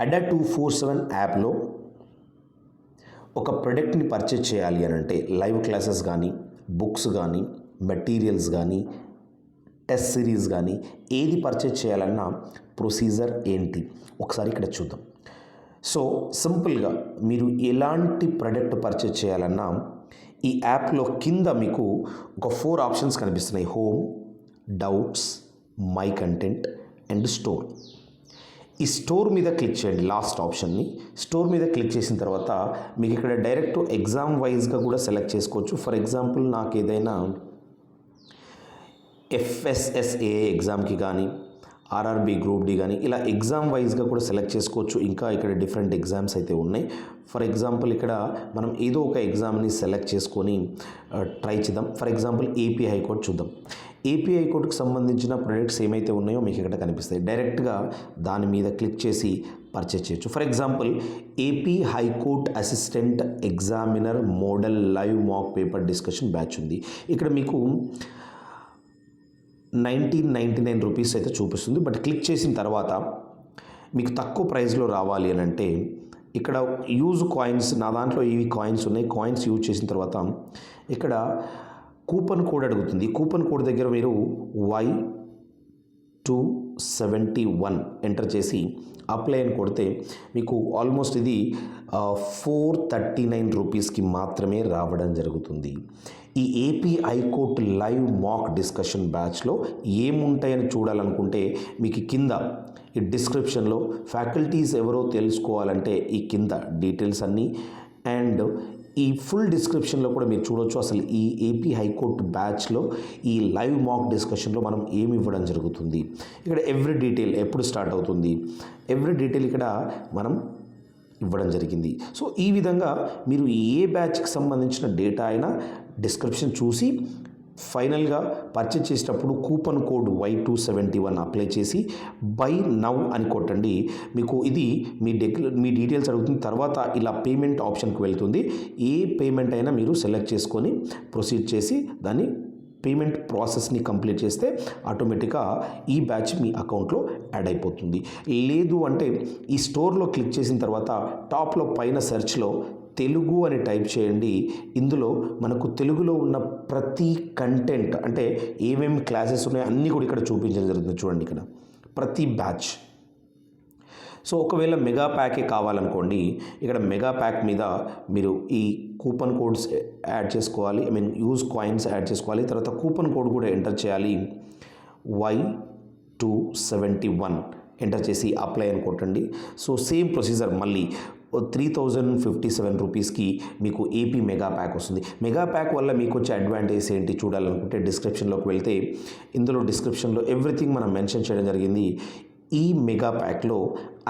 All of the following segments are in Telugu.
Adda247 యాప్లో ఒక ప్రొడక్ట్ని పర్చేజ్ చేయాలి అని అంటే లైవ్ క్లాసెస్ కానీ, బుక్స్ కానీ, మెటీరియల్స్ కానీ, టెస్ట్ సిరీస్ కానీ ఏది పర్చేజ్ చేయాలన్నా ప్రొసీజర్ ఏంటి ఒకసారి ఇక్కడ చూద్దాం. సో సింపుల్గా మీరు ఎలాంటి ప్రొడక్ట్ పర్చేజ్ చేయాలన్నా ఈ యాప్లో కింద మీకు ఒక 4 ఆప్షన్స్ కనిపిస్తున్నాయి. Home, doubts, my content and store. ఈ స్టోర్ మీద క్లిక్ చేయండి, లాస్ట్ ఆప్షన్ని. స్టోర్ మీద క్లిక్ చేసిన తర్వాత మీకు ఇక్కడ డైరెక్ట్ ఎగ్జామ్ వైజ్గా కూడా సెలెక్ట్ చేసుకోవచ్చు. ఫర్ ఎగ్జాంపుల్ నాకు ఏదైనా FSSA ఎగ్జామ్కి కానీ, RRB గ్రూప్ డి కానీ ఇలా ఎగ్జామ్ వైజ్గా కూడా సెలెక్ట్ చేసుకోవచ్చు. ఇంకా ఇక్కడ డిఫరెంట్ ఎగ్జామ్స్ అయితే ఉన్నాయి. ఫర్ ఎగ్జాంపుల్ ఇక్కడ మనం ఏదో ఒక ఎగ్జామ్ని సెలెక్ట్ చేసుకొని ట్రై చేద్దాం. ఫర్ ఎగ్జాంపుల్ ఏపీ హైకోర్టు చూద్దాం. ఏపీ హైకోర్టుకు సంబంధించిన ప్రొడక్ట్స్ ఏమైతే ఉన్నాయో మీకు ఇక్కడ కనిపిస్తాయి. డైరెక్ట్గా దాని మీద క్లిక్ చేసి పర్చేజ్ చేయొచ్చు. For example AP high court assistant examiner model live mock paper discussion batch ఉంది. ఇక్కడ మీకు 1999 రూపీస్ అయితే చూపిస్తుంది. బట్ క్లిక్ చేసిన తర్వాత మీకు తక్కువ ప్రైస్లో రావాలి అని అంటే ఇక్కడ యూజ్ కాయిన్స్, నా దాంట్లో ఇవి కాయిన్స్ ఉన్నాయి. కాయిన్స్ యూజ్ చేసిన తర్వాత ఇక్కడ కూపన్ కోడ్ అడుగుతుంది. కూపన్ కోడ్ దగ్గర మీరు Y271 ఎంటర్ చేసి అప్లై అని కొడితే మీకు ఆల్మోస్ట్ ఇది 439 రూపీస్కి మాత్రమే రావడం జరుగుతుంది. ఈ ఏపీ హైకోర్టు లైవ్ మాక్ డిస్కషన్ బ్యాచ్లో ఏముంటాయని చూడాలనుకుంటే మీకు కింద ఈ డిస్క్రిప్షన్లో ఫ్యాకల్టీస్ ఎవరో తెలుసుకోవాలంటే ఈ కింద డీటెయిల్స్ అన్నీ అండ్ ఈ ఫుల్ డిస్క్రిప్షన్లో కూడా మీరు చూడవచ్చు అసలు ఈ ఏపీ హైకోర్టు బ్యాచ్లో ఈ లైవ్ మాక్ డిస్కషన్లో మనం ఏమి ఇవ్వడం జరుగుతుంది. ఇక్కడ ఎవ్రీ డీటెయిల్ ఎప్పుడు స్టార్ట్ అవుతుంది, ఎవ్రీ డీటెయిల్ ఇక్కడ మనం ఇవ్వడం జరిగింది. సో ఈ విధంగా మీరు ఏ బ్యాచ్కి సంబంధించిన డేటా అయినా డిస్క్రిప్షన్ చూసి ఫైనల్గా పర్చేజ్ చేసేటప్పుడు కూపన్ కోడ్ Y271 అప్లై చేసి బై నౌ అని కొట్టండి. మీకు ఇది మీ డీటెయిల్స్ అడుగుతుంది. తర్వాత ఇలా పేమెంట్ ఆప్షన్కి వెళ్తుంది. ఏ పేమెంట్ అయినా మీరు సెలెక్ట్ చేసుకొని ప్రొసీడ్ చేసి దాన్ని పేమెంట్ ప్రాసెస్ని కంప్లీట్ చేస్తే ఆటోమేటిక్గా ఈ బ్యాచ్ మీ అకౌంట్లో యాడ్ అయిపోతుంది. లేదు అంటే ఈ స్టోర్లో క్లిక్ చేసిన తర్వాత టాప్లో పైన సెర్చ్లో తెలుగు అని టైప్ చేయండి. ఇందులో మనకు తెలుగులో ఉన్న ప్రతి కంటెంట్ అంటే ఏమేమి క్లాసెస్ ఉన్నాయో అన్నీ కూడా ఇక్కడ చూపించడం జరుగుతుంది. చూడండి ఇక్కడ ప్రతి బ్యాచ్. సో ఒకవేళ మెగా ప్యాకే కావాలనుకోండి, ఇక్కడ మెగా ప్యాక్ మీద మీరు ఈ కూపన్ కోడ్స్ యాడ్ చేసుకోవాలి. యూజ్ కాయిన్స్ యాడ్ చేసుకోవాలి. తర్వాత కూపన్ కోడ్ కూడా ఎంటర్ చేయాలి. Y271 ఎంటర్ చేసి అప్లై అని కొట్టండి. సో సేమ్ ప్రొసీజర్ మళ్ళీ 3057 రూపీస్కి మీకు ఏపీ మెగా ప్యాక్ వస్తుంది. మెగా ప్యాక్ వల్ల మీకు వచ్చే అడ్వాంటేజ్ ఏంటి చూడాలనుకుంటే డిస్క్రిప్షన్లోకి వెళ్తే ఇందులో డిస్క్రిప్షన్లో ఎవ్రీథింగ్ మనం మెన్షన్ చేయడం జరిగింది. ఈ మెగా ప్యాక్లో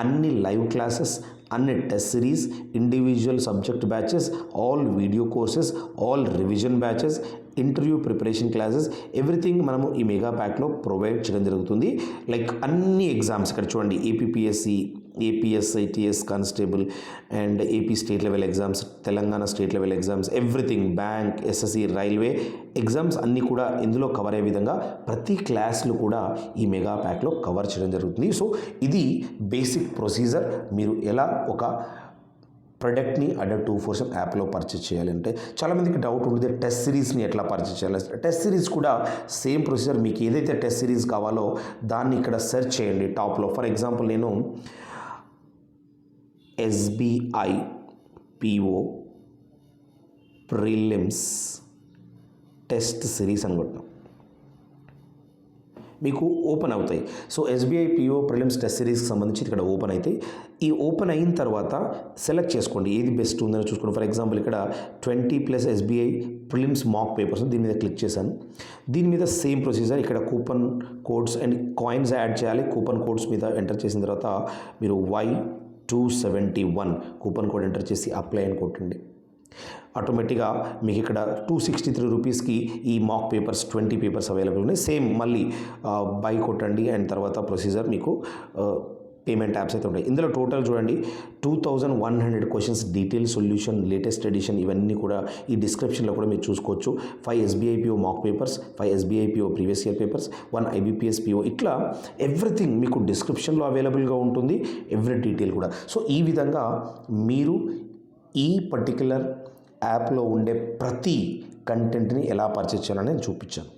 అన్ని లైవ్ క్లాసెస్, అన్ని test series, individual subject batches, all video courses, all revision batches, interview preparation classes everything మనము ఈ మెగా ప్యాక్లో ప్రొవైడ్ చేయడం జరుగుతుంది. లైక్ అన్ని ఎగ్జామ్స్ ఇక్కడ చూడండి, APSC, APSITS constable and AP state level exams, Telangana state level exams, everything, bank, SSC, railway exams అన్నీ కూడా ఇందులో కవర్ అయ్యే విధంగా ప్రతి క్లాస్లు కూడా ఈ మెగా ప్యాక్లో కవర్ చేయడం జరుగుతుంది. సో ఇది బేసిక్ ప్రొసీజర్. మీరు ఎలా ఒక ప్రొడక్ట్ని Adda247 యాప్లో పర్చేజ్ చేయాలంటే చాలామందికి డౌట్ ఉంటుంది, టెస్ట్ సిరీస్ని ఎట్లా పర్చేజ్ చేయాలి. టెస్ట్ సిరీస్ కూడా సేమ్ ప్రొసీజర్. మీకు ఏదైతే టెస్ట్ సిరీస్ కావాలో దాన్ని ఇక్కడ సెర్చ్ చేయండి టాప్లో. ఫర్ ఎగ్జాంపుల్ నేను SBI PO prelims test series అనుకుంటున్నాం, మీకు ఓపెన్ అవుతాయి. So SBI PO prelims test సిరీస్కి సంబంధించి ఇక్కడ ఓపెన్ అవుతాయి. ఈ ఓపెన్ అయిన తర్వాత సెలెక్ట్ చేసుకోండి ఏది బెస్ట్ ఉందని చూసుకోండి. ఫర్ ఎగ్జాంపుల్ ఇక్కడ 20+ SBI ప్రిలిమ్స్ మాక్ పేపర్స్ దీని మీద క్లిక్ చేశాను. దీని మీద సేమ్ ప్రొసీజర్. ఇక్కడ coupon codes and coins add చేయాలి. కూపన్ కోడ్స్ మీద ఎంటర్ చేసిన తర్వాత మీరు Y271 కూపన్ కోడ్ ఎంటర్ చేసి అప్లై అని కొట్టండి. ఆటోమేటిక్గా మీకు ఇక్కడ 263 రూపీస్కి ఈ మాక్ పేపర్స్ 20 పేపర్స్ అవైలబుల్ ఉన్నాయి. సేమ్ మళ్ళీ బై కొట్టండి అండ్ తర్వాత ప్రొసీజర్ మీకు పేమెంట్ యాప్స్ అయితే ఉంటాయి. ఇందులో టోటల్ చూడండి 2100 questions detail solution, latest edition ఇవన్నీ కూడా ఈ డిస్క్రిప్షన్లో కూడా మీరు చూసుకోవచ్చు. 5 SBI PO మాక్ papers, 5 SBI PO previous year papers, 1 IBPS PO, ఇట్లా ఎవ్రీథింగ్ మీకు డిస్క్రిప్షన్లో అవైలబుల్గా ఉంటుంది, ఎవ్రీ డీటెయిల్ కూడా. సో ఈ విధంగా మీరు ఈ పర్టిక్యులర్ యాప్లో ఉండే ప్రతి కంటెంట్ని ఎలా పర్చేస్ చేయాలని నేను చూపించాను.